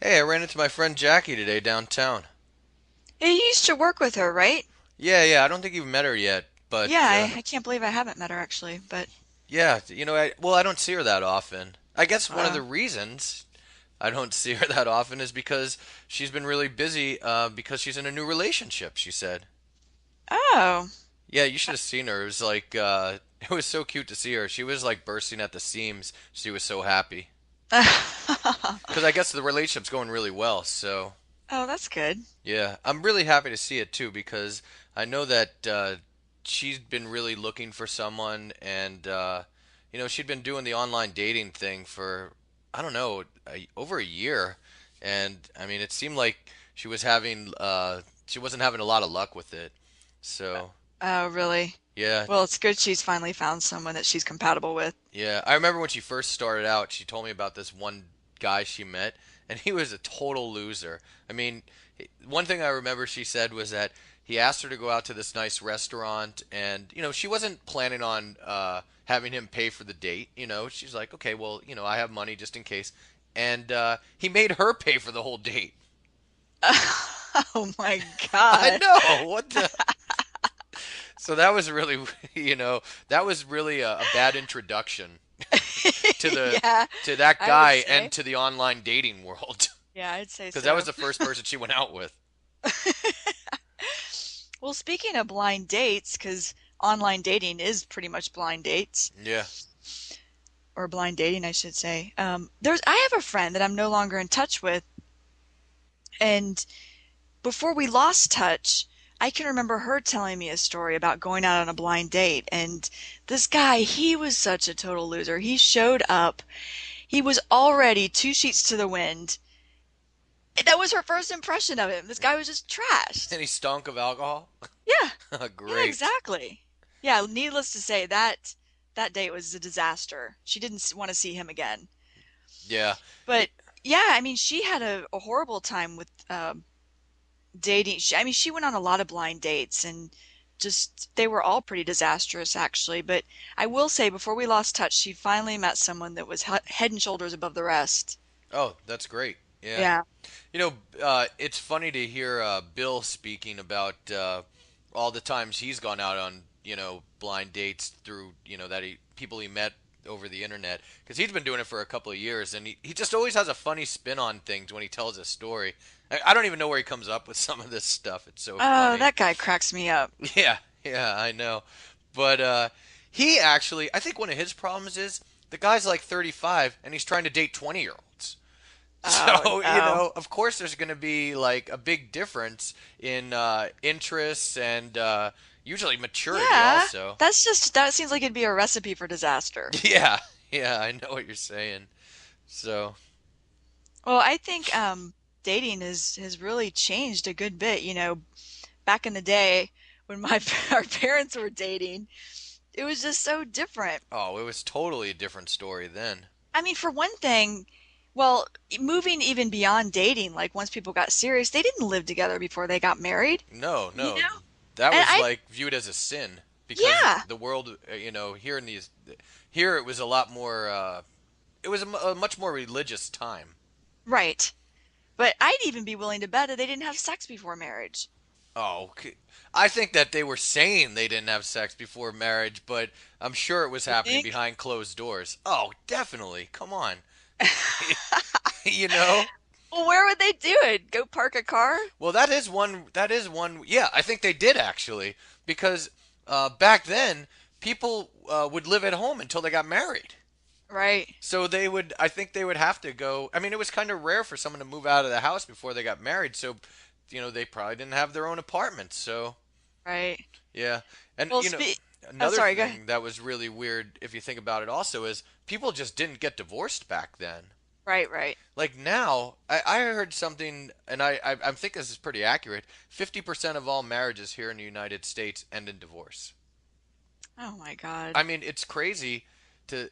Hey, I ran into my friend Jackie today downtown. Hey, you used to work with her, right? Yeah, I don't think you've met her yet, but Yeah, I can't believe I haven't met her actually, but yeah, I don't see her that often. I guess one of uh the reasons I don't see her that often is because she's been really busy because she's in a new relationship, she said. oh. Yeah, you should have seen her. It was like it was so cute to see her. She was like bursting at the seams. She was so happy. Because I guess the relationship's going really well, so Oh, that's good. yeah, I'm really happy to see it too because I know that she's been really looking for someone, and she'd been doing the online dating thing for I don't know over a year, and I mean, it seemed like she wasn't having a lot of luck with it. So Oh, really? yeah, Well, it's good she's finally found someone that she's compatible with. yeah, I remember when she first started out, she told me about this one guy she met, and he was a total loser. I mean, one thing I remember she said was that he asked her to go out to this nice restaurant, and she wasn't planning on having him pay for the date. She's like, okay, well, I have money just in case, and he made her pay for the whole date. Oh my I God. know what the. So that was really, that was really a bad introduction to the Yeah, to that I would guy and say. to the online dating world Yeah, I'd say because that was so. the first person she went out with. Well, speaking of blind dates, because online dating is pretty much blind dates, Yeah. or blind dating, I should say. I have a friend that I'm no longer in touch with, and before we lost touch, I can remember her telling me a story about going out on a blind date. And this guy, he was such a total loser. He showed up, he was already two sheets to the wind. That was her first impression of him. This guy was just trashed. And he stunk of alcohol. Yeah, yeah, Great. exactly. Yeah, needless to say, that date was a disaster. She didn't want to see him again. Yeah. But yeah, I mean, she had a horrible time with dating. I mean, she went on a lot of blind dates and just they were all pretty disastrous actually. But I will say before we lost touch, she finally met someone that was head and shoulders above the rest. Oh, that's great. Yeah. Yeah. It's funny to hear Bill speaking about all the times he's gone out on, blind dates through, that people he met over the internet. Because he's been doing it for a couple of years, and he just always has a funny spin on things when he tells a story. I don't even know where he comes up with some of this stuff. It's so Oh, funny. that guy cracks me up. Yeah, I know. But he actually, I think one of his problems is the guy's like 35 and he's trying to date 20-year-olds. Oh So, no. of course there's going to be like a big difference in interests and usually maturity Yeah, also. that seems like it'd be a recipe for disaster. Yeah, yeah, I know what you're saying. So, Well, I think dating has really changed a good bit. Back in the day when my our parents were dating, it was just so different. oh, it was totally a different story then. I mean, for one thing, well, moving even beyond dating, like once people got serious, they didn't live together before they got married, No, you no, know? that And was like viewed as a sin because yeah, the world, here it was a lot more. It was a much more religious time. right. But I'd even be willing to bet that they didn't have sex before marriage. Oh, I think that they were saying they didn't have sex before marriage, but I'm sure it was You happening think? behind closed doors. Oh, definitely. Come on. you know? Well, where would they do it? Go park a car? Well, that is one. That is one. Yeah, I think they did actually, because back then people would live at home until they got married. Right, So they would, I think they would have to go. I mean, it was kind of rare for someone to move out of the house before they got married. So, they probably didn't have their own apartment. So, right. yeah. And, Well, oh, another sorry, go ahead. thing that was really weird, if you think about it also, is people just didn't get divorced back then. Right, right. Like now, I heard something, and I think this is pretty accurate. 50% of all marriages here in the United States end in divorce. Oh my God. I mean, it's crazy to,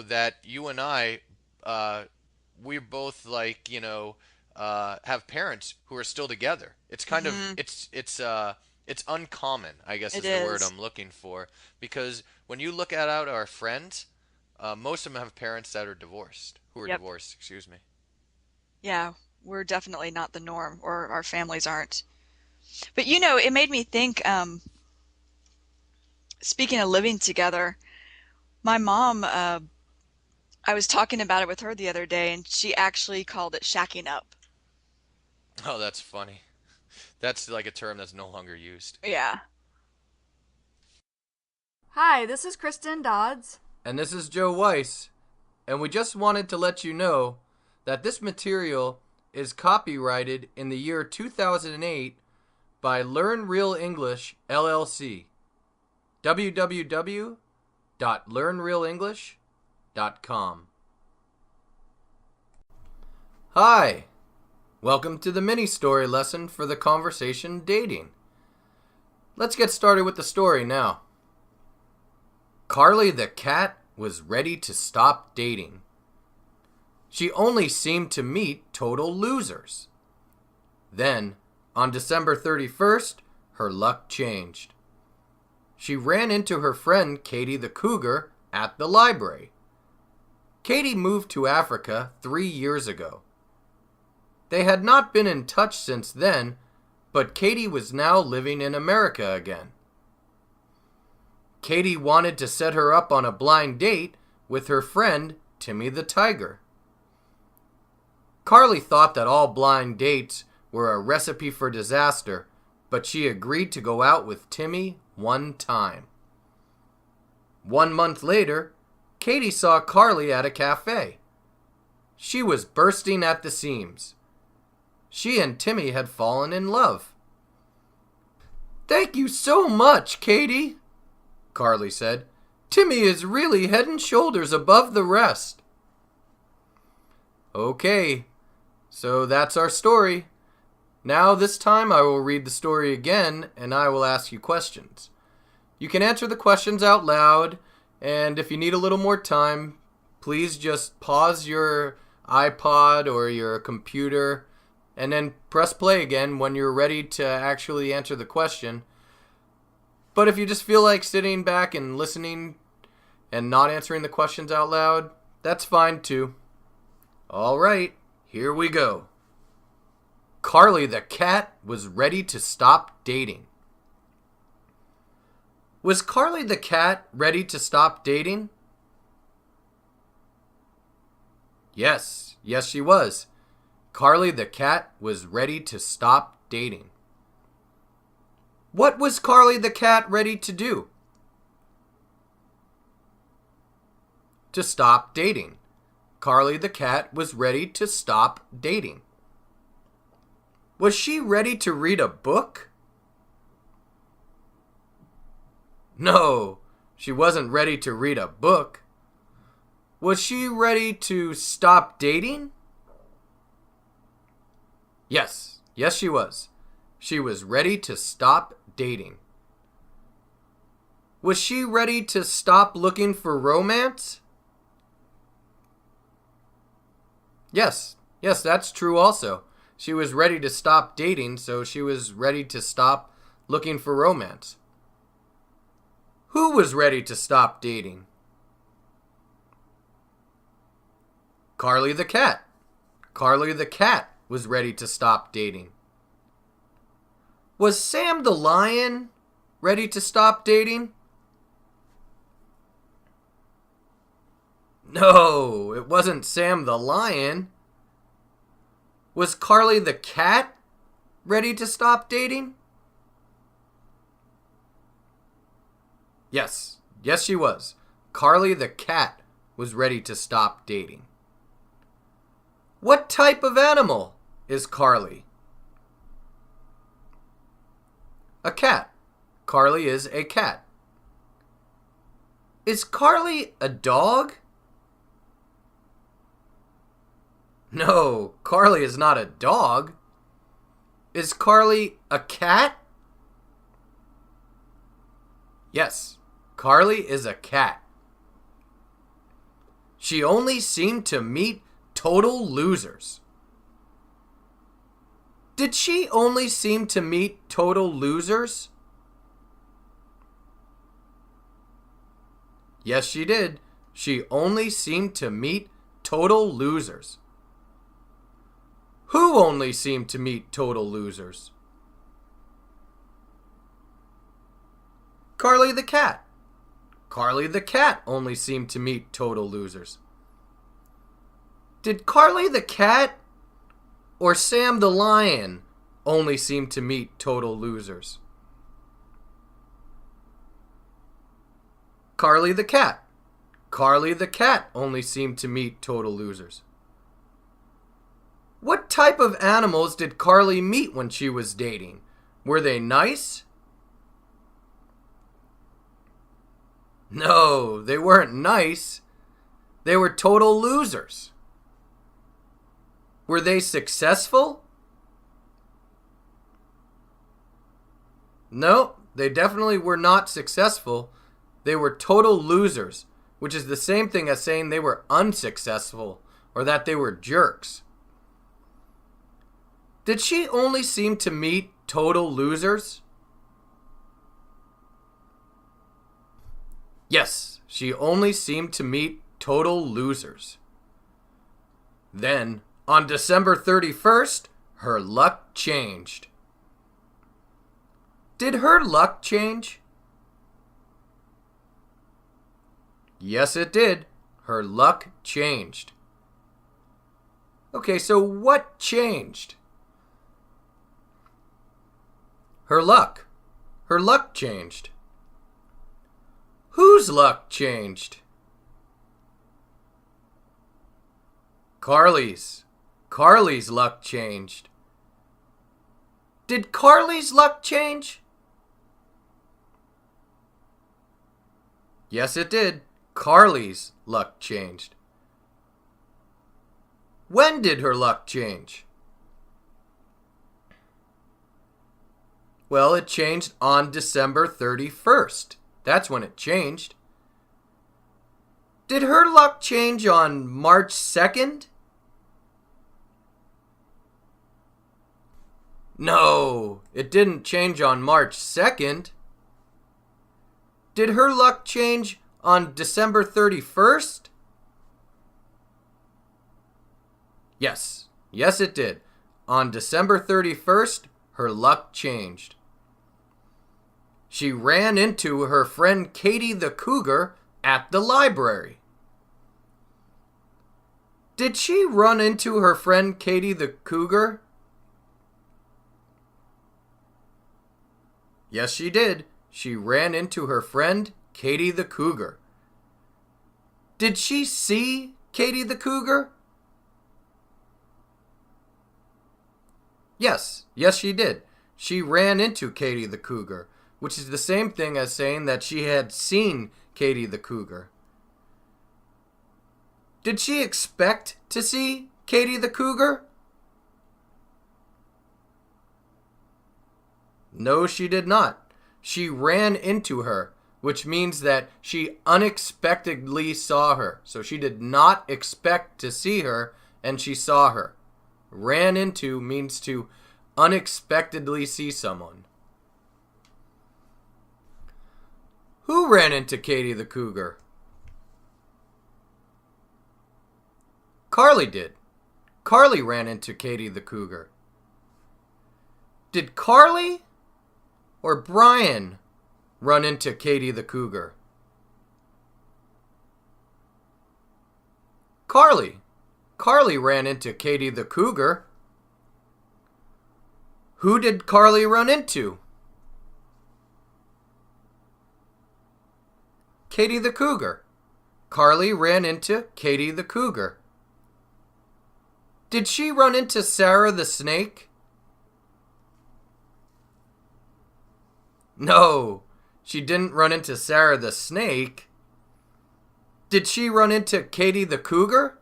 that you and I, uh, we're both like, have parents who are still together. It's kind of, Hmm. it's uncommon, I guess It is the word is. I'm looking for. Because when you look at out our friends, most of them have parents that are divorced, who are Yep. divorced, excuse me. Yeah. We're definitely not the norm, or our families aren't. But you know, it made me think, speaking of living together, my mom, I was talking about it with her the other day, and she actually called it shacking up. Oh, that's funny. That's like a term that's no longer used. Yeah. Hi, this is Kristen Dodds. And this is Joe Weiss, and we just wanted to let you know that this material is copyrighted in the year 2008 by Learn Real English LLC. www.learnrealenglish.com. Hi, welcome to the mini story lesson for the conversation dating. Let's get started with the story now. Carly the cat was ready to stop dating. She only seemed to meet total losers. Then, on December 31st, her luck changed. She ran into her friend Katie the cougar at the library. Katie moved to Africa 3 years ago. They had not been in touch since then, but Katie was now living in America again. Katie wanted to set her up on a blind date with her friend, Timmy the tiger. Carly thought that all blind dates were a recipe for disaster, but she agreed to go out with Timmy one time. 1 month later, Katie saw Carly at a cafe. She was bursting at the seams. She and Timmy had fallen in love. "Thank you so much, Katie," Carly said. "Timmy is really head and shoulders above the rest." Okay, so that's our story. Now this time I will read the story again and I will ask you questions. You can answer the questions out loud, and if you need a little more time, please just pause your iPod or your computer and then press play again when you're ready to actually answer the question. But if you just feel like sitting back and listening and not answering the questions out loud, that's fine too. All right, here we go. Carly the cat was ready to stop dating. Was Carly the cat ready to stop dating? Yes, she was. Carly the cat was ready to stop dating. What was Carly the cat ready to do? To stop dating. Carly the cat was ready to stop dating. Was she ready to read a book? No, she wasn't ready to read a book. Was she ready to stop dating? Yes, she was. She was ready to stop dating. Was she ready to stop looking for romance? Yes, that's true also. She was ready to stop dating, so she was ready to stop looking for romance. Who was ready to stop dating? Carly the cat. Carly the cat was ready to stop dating. Was Sam the lion ready to stop dating? No, it wasn't Sam the lion. Was Carly the cat ready to stop dating? Yes, she was. Carly the cat was ready to stop dating. What type of animal is Carly? A cat. Carly is a cat. Is Carly a dog? No, Carly is not a dog. Is Carly a cat? Yes, Carly is a cat. She only seemed to meet total losers. Did she only seem to meet total losers? Yes, she did. She only seemed to meet total losers. Who only seemed to meet total losers? Carly the cat. Carly the cat only seemed to meet total losers. Did Carly the cat or Sam the lion only seem to meet total losers? Carly the cat. Carly the cat only seemed to meet total losers. What type of animals did Carly meet when she was dating? Were they nice? No, they weren't nice. They were total losers. Were they successful? No, they definitely were not successful. They were total losers, which is the same thing as saying they were unsuccessful or that they were jerks. Did she only seem to meet total losers? Yes, she only seemed to meet total losers. Then, on December 31st, her luck changed. Did her luck change? Yes, it did. Her luck changed. Okay, so what changed? Her luck. Her luck changed. Whose luck changed? Carly's. Carly's luck changed. Did Carly's luck change? Yes, it did. Carly's luck changed. When did her luck change? Well, it changed on December 31st. That's when it changed. Did her luck change on March 2nd? No, it didn't change on March 2nd. Did her luck change on December 31st? Yes, yes it did. On December 31st, her luck changed. She ran into her friend Katie the Cougar at the library. Did she run into her friend Katie the Cougar? Yes, she did. She ran into her friend Katie the Cougar. Did she see Katie the Cougar? Yes, yes she did. She ran into Katie the Cougar, which is the same thing as saying that she had seen Katie the Cougar. Did she expect to see Katie the Cougar? No, she did not. She ran into her, which means that she unexpectedly saw her. So she did not expect to see her, and she saw her. Ran into means to unexpectedly see someone. Who ran into Katie the Cougar? Carly did. Carly ran into Katie the Cougar. Did Carly or Brian run into Katie the Cougar? Carly. Carly ran into Katie the Cougar. Who did Carly run into? Katie the Cougar. Carly ran into Katie the Cougar. Did she run into Sarah the Snake? No, she didn't run into Sarah the Snake. Did she run into Katie the Cougar?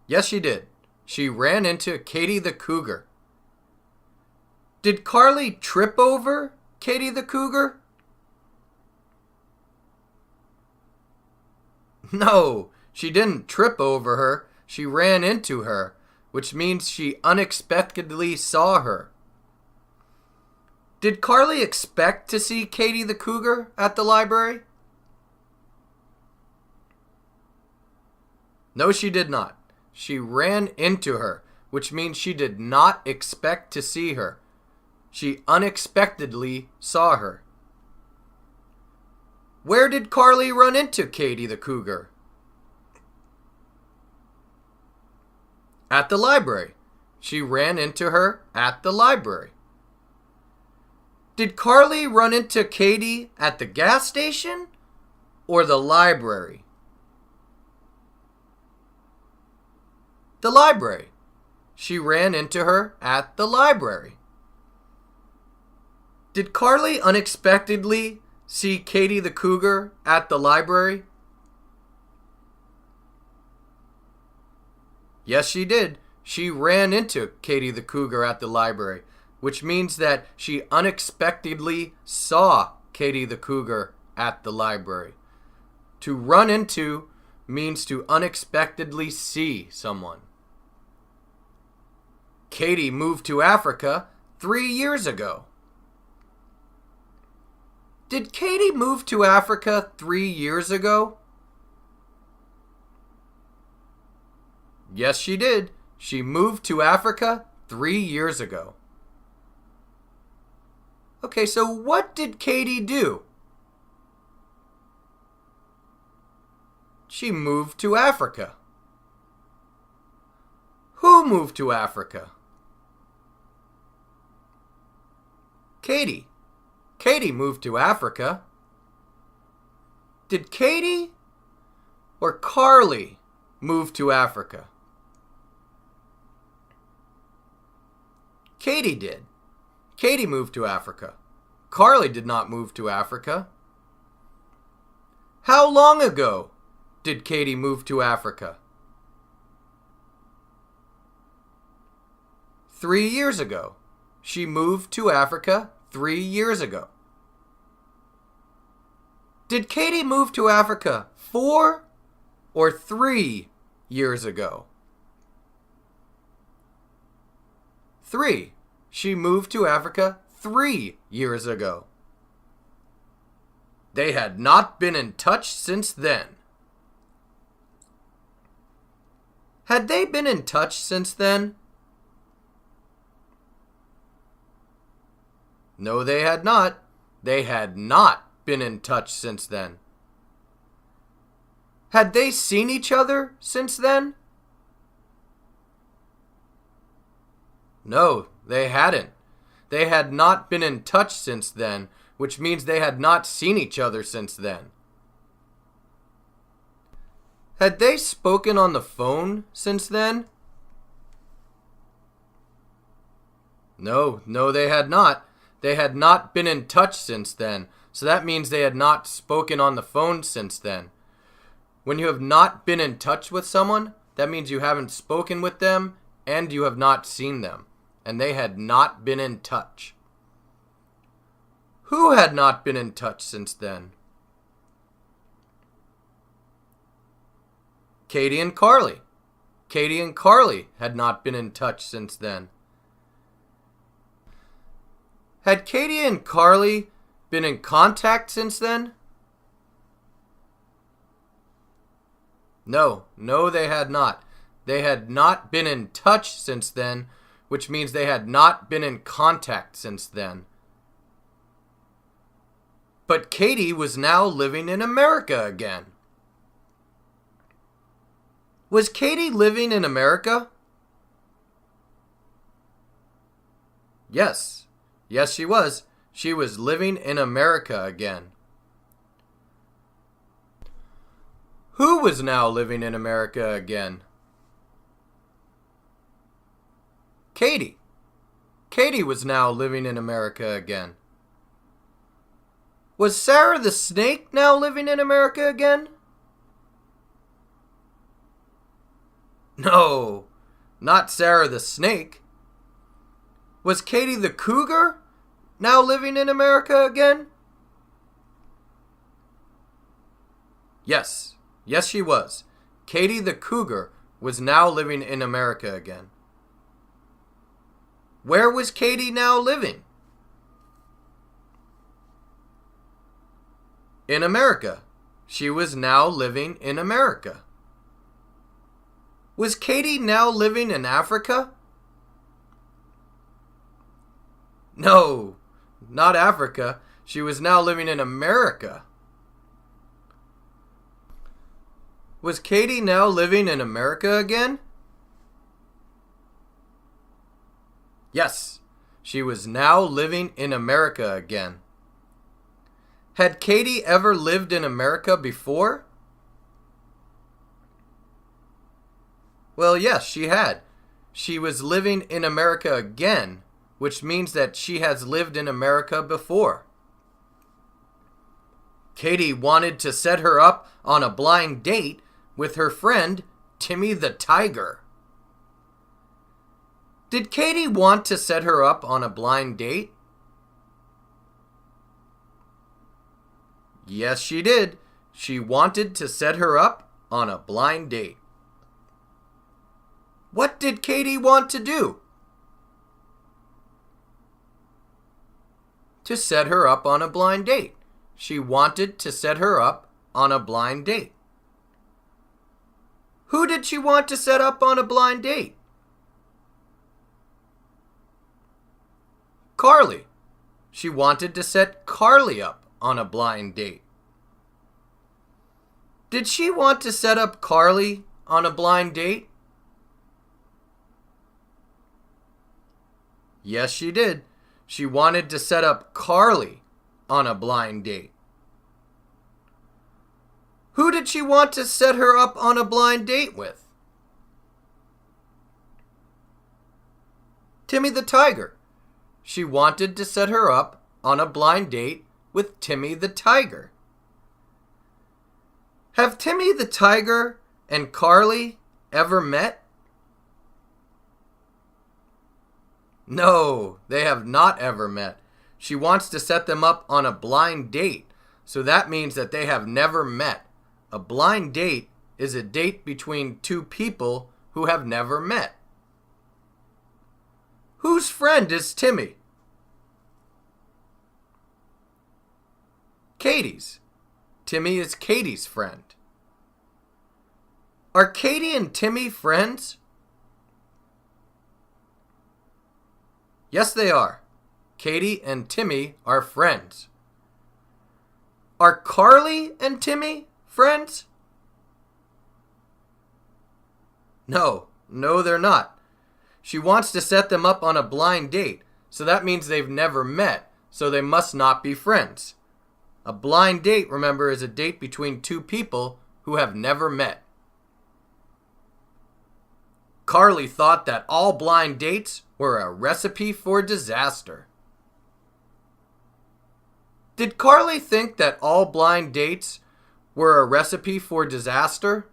Yes, she did. She ran into Katie the Cougar. Did Carly trip over Katie the Cougar? No, she didn't trip over her. She ran into her, which means she unexpectedly saw her. Did Carly expect to see Katie the Cougar at the library? No, she did not. She ran into her, which means she did not expect to see her. She unexpectedly saw her. Where did Carly run into Katie the cougar? At the library. She ran into her at the library. Did Carly run into Katie at the gas station or the library? The library. She ran into her at the library. Did Carly unexpectedly see Katie the cougar at the library? Yes, she did. She ran into Katie the cougar at the library, which means that she unexpectedly saw Katie the cougar at the library. To run into means to unexpectedly see someone. Katie moved to Africa 3 years ago. Did Katie move to Africa 3 years ago? Yes, she did. She moved to Africa 3 years ago. Okay, so what did Katie do? She moved to Africa. Who moved to Africa? Katie. Katie moved to Africa. Did Katie or Carly move to Africa? Katie did. Katie moved to Africa. Carly did not move to Africa. How long ago did Katie move to Africa? 3 years ago. She moved to Africa 3 years ago. Did Katie move to Africa 4 or 3 years ago? 3. She moved to Africa 3 years ago. They had not been in touch since then. Had they been in touch since then? No, they had not. They had not been in touch since then. Had they seen each other since then? No, they hadn't. They had not been in touch since then, which means they had not seen each other since then. Had they spoken on the phone since then? No, they had not. They had not been in touch since then, so that means they had not spoken on the phone since then. When you have not been in touch with someone, that means you haven't spoken with them and you have not seen them, and they had not been in touch. Who had not been in touch since then? Katie and Carly. Katie and Carly had not been in touch since then. Had Katie and Carly been in contact since then? No, they had not. They had not been in touch since then, which means they had not been in contact since then. But Katie was now living in America again. Was Katie living in America? Yes, she was. She was living in America again. Who was now living in America again? Katie. Katie was now living in America again. Was Sarah the snake now living in America again? No, not Sarah the snake. Was Katie the cougar now living in America again? Yes, she was. Katie the cougar was now living in America again. Where was Katie now living? In America. She was now living in America. Was Katie now living in Africa? No, not Africa. She was now living in America. Was Katie now living in America again? Yes, she was now living in America again. Had Katie ever lived in America before? Well, yes, she had. She was living in America again, which means that she has lived in America before. Katie wanted to set her up on a blind date with her friend, Timmy the Tiger. Did Katie want to set her up on a blind date? Yes, she did. She wanted to set her up on a blind date. What did Katie want to do? To set her up on a blind date. She wanted to set her up on a blind date. Who did she want to set up on a blind date? Carly. She wanted to set Carly up on a blind date. Did she want to set up Carly on a blind date? Yes, she did. She wanted to set up Carly on a blind date. Who did she want to set her up on a blind date with? Timmy the Tiger. She wanted to set her up on a blind date with Timmy the Tiger. Have Timmy the Tiger and Carly ever met? No, they have not ever met. She wants to set them up on a blind date, so that means that they have never met. A blind date is a date between two people who have never met. Whose friend is Timmy? Katie's. Timmy is Katie's friend. Are Katie and Timmy friends? Yes, they are. Katie and Timmy are friends. Are Carly and Timmy friends? No, they're not. She wants to set them up on a blind date, so that means they've never met, so they must not be friends. A blind date, remember, is a date between two people who have never met. Carly thought that all blind dates were a recipe for disaster. Did Carly think that all blind dates were a recipe for disaster?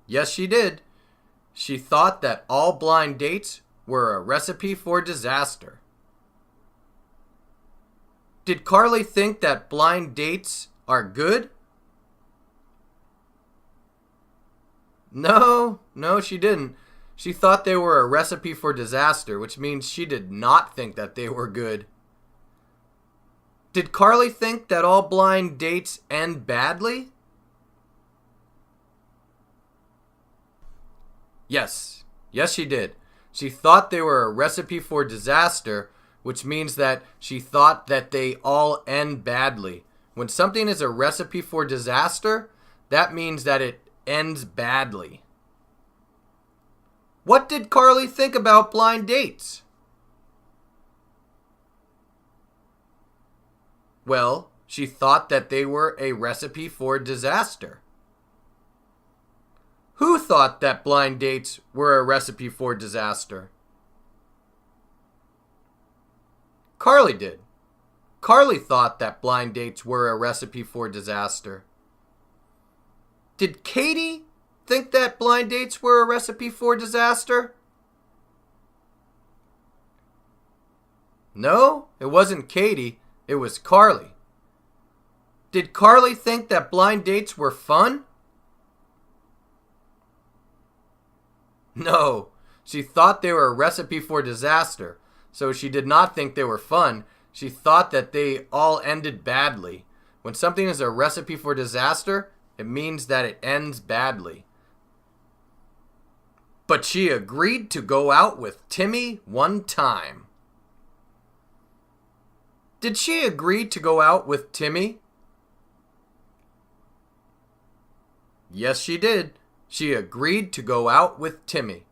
Yes, she did. She thought that all blind dates were a recipe for disaster. Did Carly think that blind dates are good? No, she didn't. She thought they were a recipe for disaster, which means she did not think that they were good. Did Carly think that all blind dates end badly? Yes, she did. She thought they were a recipe for disaster, which means that she thought that they all end badly. When something is a recipe for disaster, that means that it ends badly. What did Carly think about blind dates? Well, she thought that they were a recipe for disaster. Who thought that blind dates were a recipe for disaster? Carly did. Carly thought that blind dates were a recipe for disaster. Did Katie think that blind dates were a recipe for disaster? No, it wasn't Katie. It was Carly. Did Carly think that blind dates were fun? No, she thought they were a recipe for disaster, so she did not think they were fun. She thought that they all ended badly. When something is a recipe for disaster, it means that it ends badly. But she agreed to go out with Timmy one time. Did she agree to go out with Timmy? Yes, she did. She agreed to go out with Timmy.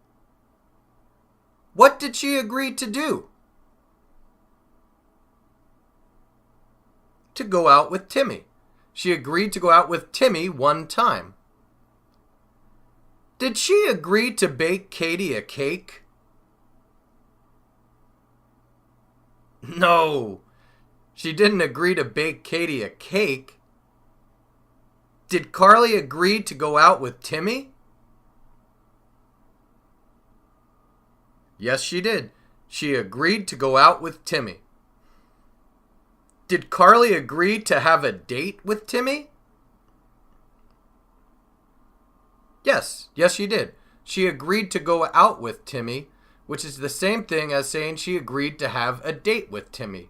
What did she agree to do? To go out with Timmy. She agreed to go out with Timmy one time. Did she agree to bake Katie a cake? No, she didn't agree to bake Katie a cake. Did Carly agree to go out with Timmy? Yes, she did. She agreed to go out with Timmy. Did Carly agree to have a date with Timmy? Yes, she did. She agreed to go out with Timmy, which is the same thing as saying she agreed to have a date with Timmy.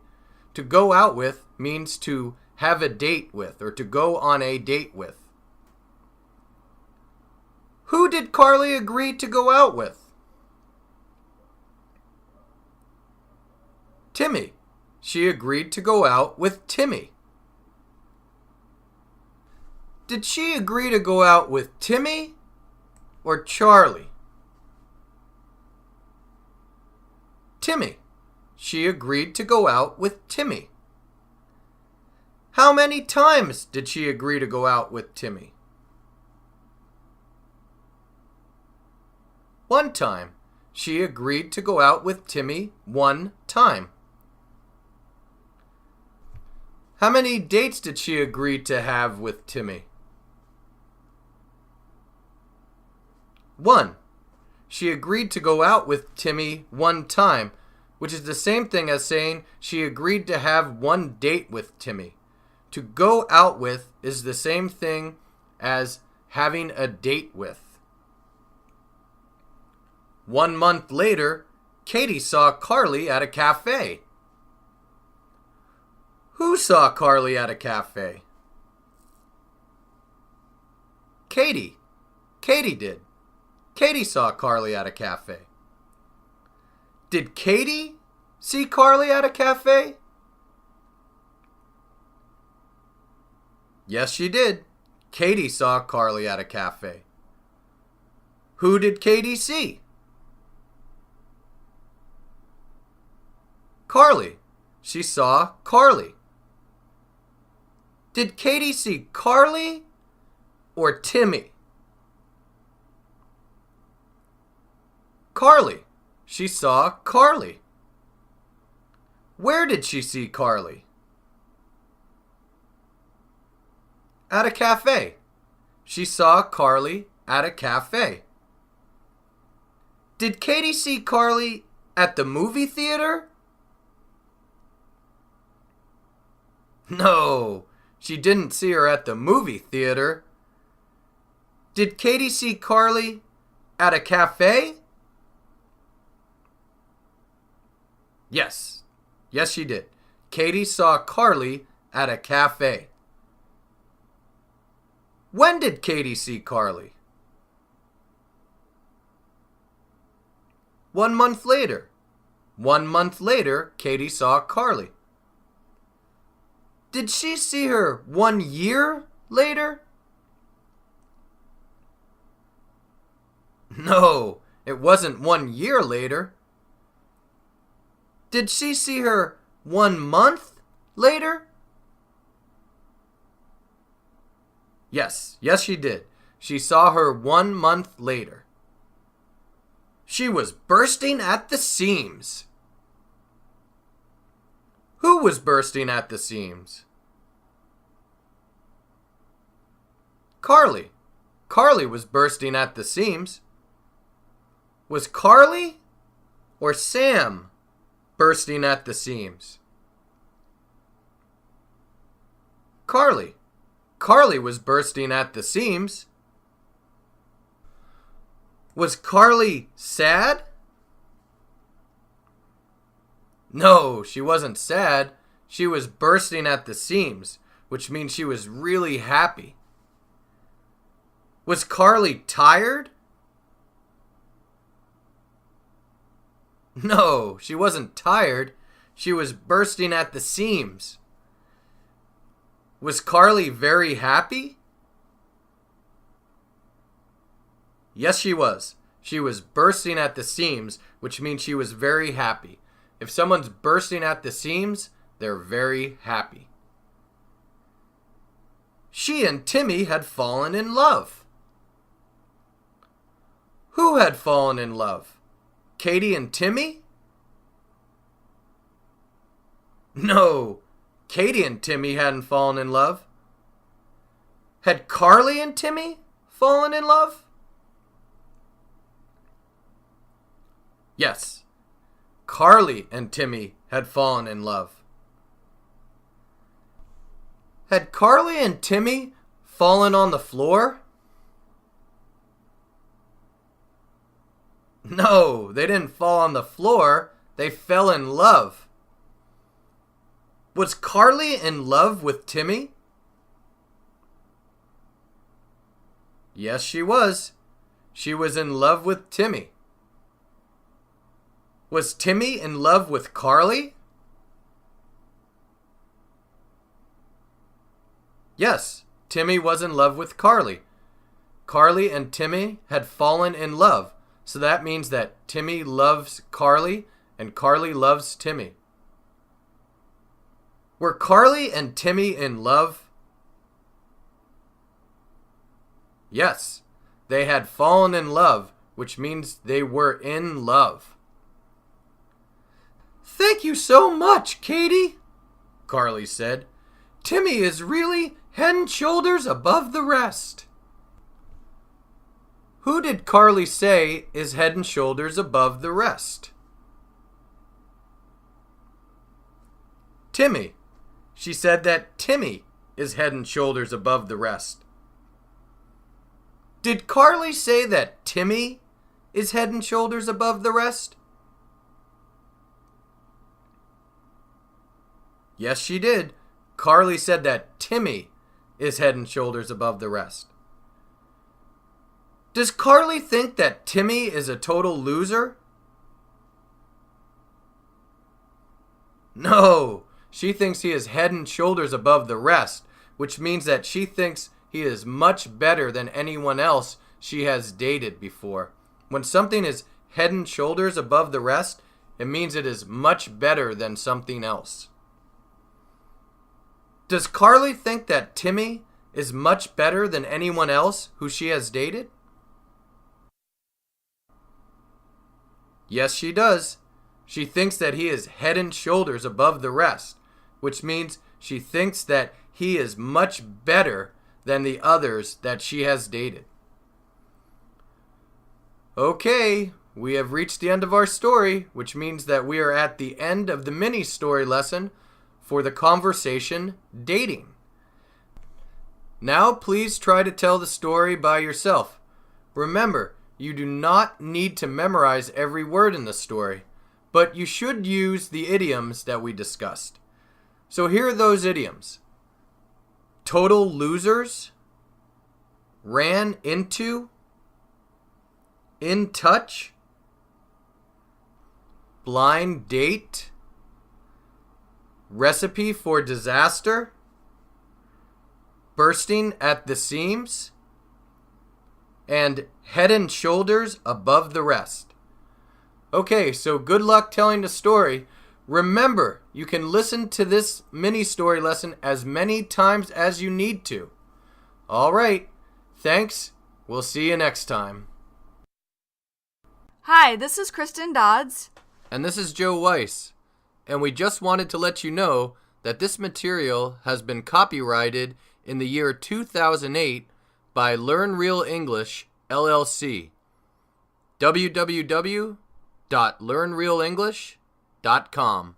To go out with means to have a date with or to go on a date with. Who did Carly agree to go out with? Timmy. She agreed to go out with Timmy. Did she agree to go out with Timmy or Charlie? Timmy. She agreed to go out with Timmy. How many times did she agree to go out with Timmy? One time. She agreed to go out with Timmy one time. How many dates did she agree to have with Timmy? One. She agreed to go out with Timmy one time, which is the same thing as saying she agreed to have one date with Timmy. To go out with is the same thing as having a date with. 1 month later, Katie saw Carly at a cafe. Who saw Carly at a cafe? Katie. Katie did. Katie saw Carly at a cafe. Did Katie see Carly at a cafe? Yes, she did. Katie saw Carly at a cafe. Who did Katie see? Carly. She saw Carly. Did Katie see Carly or Timmy? Carly. She saw Carly. Where did she see Carly? At a cafe. She saw Carly at a cafe. Did Katie see Carly at the movie theater? No, she didn't see her at the movie theater. Did Katie see Carly at a cafe? Yes, she did. Katie saw Carly at a cafe. When did Katie see Carly? 1 month later. 1 month later, Katie saw Carly. Did she see her 1 year later? No, it wasn't 1 year later. Did she see her 1 month later? Yes, she did. She saw her 1 month later. She was bursting at the seams. Who was bursting at the seams? Carly. Carly was bursting at the seams. Was Carly or Sam bursting at the seams? Carly. Carly was bursting at the seams. Was Carly sad? No, she wasn't sad. She was bursting at the seams, which means she was really happy. Was Carly tired? No, she wasn't tired. She was bursting at the seams. Was Carly very happy? Yes, she was. She was bursting at the seams, which means she was very happy. If someone's bursting at the seams, they're very happy. She and Timmy had fallen in love. Who had fallen in love? Katie and Timmy? No, Katie and Timmy hadn't fallen in love. Had Carly and Timmy fallen in love? Yes, Carly and Timmy had fallen in love. Had Carly and Timmy fallen on the floor? No, they didn't fall on the floor. They fell in love. Was Carly in love with Timmy? Yes, she was. She was in love with Timmy. Was Timmy in love with Carly? Yes, Timmy was in love with Carly. Carly and Timmy had fallen in love. So that means that Timmy loves Carly and Carly loves Timmy. Were Carly and Timmy in love? Yes, they had fallen in love, which means they were in love. Thank you so much, Katie, Carly said. Timmy is really head and shoulders above the rest. Who did Carly say is head and shoulders above the rest? Timmy. She said that Timmy is head and shoulders above the rest. Did Carly say that Timmy is head and shoulders above the rest? Yes, she did. Carly said that Timmy is head and shoulders above the rest. Does Carly think that Timmy is a total loser? No, she thinks he is head and shoulders above the rest, which means that she thinks he is much better than anyone else she has dated before. When something is head and shoulders above the rest, it means it is much better than something else. Does Carly think that Timmy is much better than anyone else who she has dated? Yes, she does. She thinks that he is head and shoulders above the rest, which means she thinks that he is much better than the others that she has dated. Okay, we have reached the end of our story, which means that we are at the end of the mini story lesson for the conversation dating. Now please try to tell the story by yourself. Remember, you do not need to memorize every word in the story, but you should use the idioms that we discussed. So here are those idioms. Total losers, ran into, in touch, blind date, recipe for disaster, bursting at the seams, and head and shoulders above the rest. Okay, so good luck telling the story. Remember, you can listen to this mini story lesson as many times as you need to. All right, thanks. We'll see you next time. Hi, this is Kristen Dodds. And this is Joe Weiss. And we just wanted to let you know that this material has been copyrighted in the year 2008 by Learn Real English, LLC. www.learnrealenglish.com